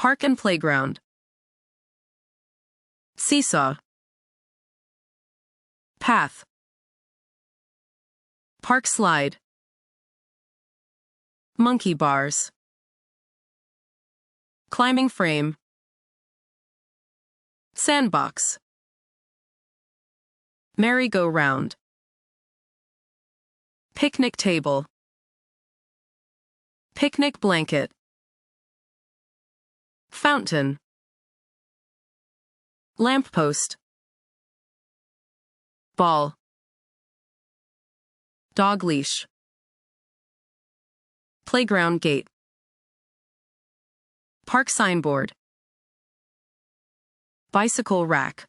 Park and playground. Seesaw. Path. Park slide. Monkey bars. Climbing frame. Sandbox. Merry-go-round. Picnic table. Picnic blanket. Fountain. Lamppost. Ball. Dog leash. Playground gate. Park signboard. Bicycle rack.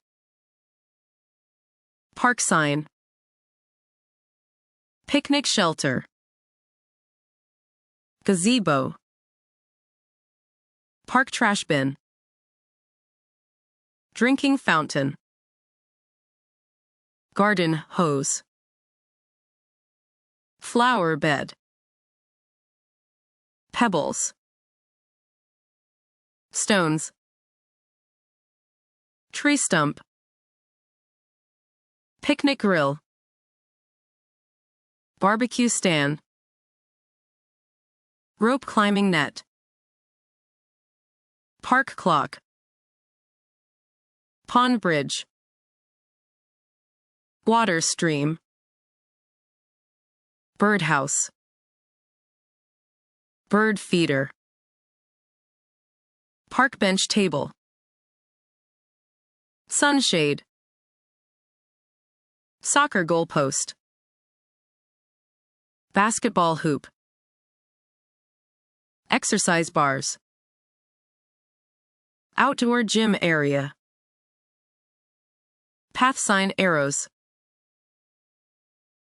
Park sign. Picnic shelter. Gazebo. Park trash bin. Drinking fountain. Garden hose. Flower bed. Pebbles. Stones. Tree stump. Picnic grill. Barbecue stand. Rope climbing net. Park clock. Pond bridge. Water stream. Birdhouse. Bird feeder. Park bench table. Sunshade. Soccer goal post. Basketball hoop. Exercise bars. Outdoor gym area. Path sign arrows.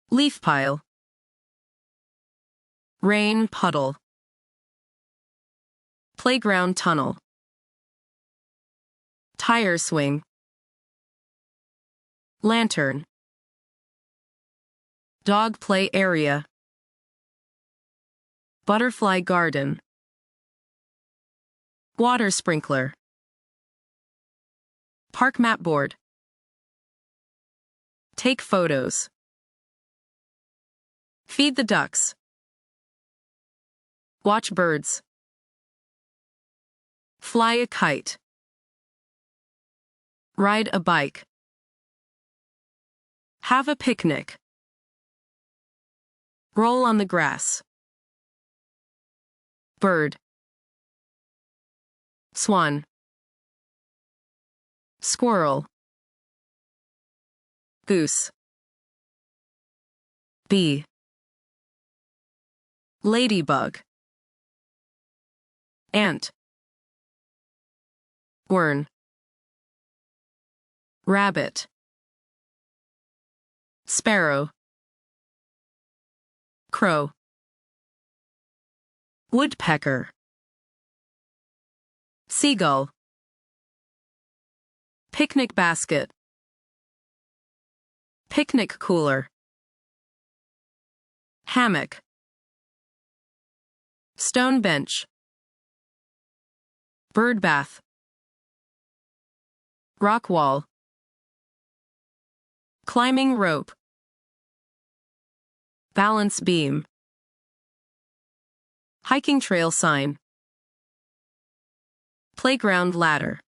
Leaf pile. Rain puddle. Playground tunnel. Tire swing. Lantern. Dog play area. Butterfly garden. Water sprinkler. Park map board. Take photos. Feed the ducks. Watch birds. Fly a kite. Ride a bike. Have a picnic. Roll on the grass. Bird. Swan. Squirrel. Goose. Bee. Ladybug. Ant. Worm. Rabbit. Sparrow. Crow. Woodpecker. Seagull. Picnic basket. Picnic cooler. Hammock. Stone bench. Bird bath. Rock wall. Climbing rope. Balance beam. Hiking trail sign. Playground ladder.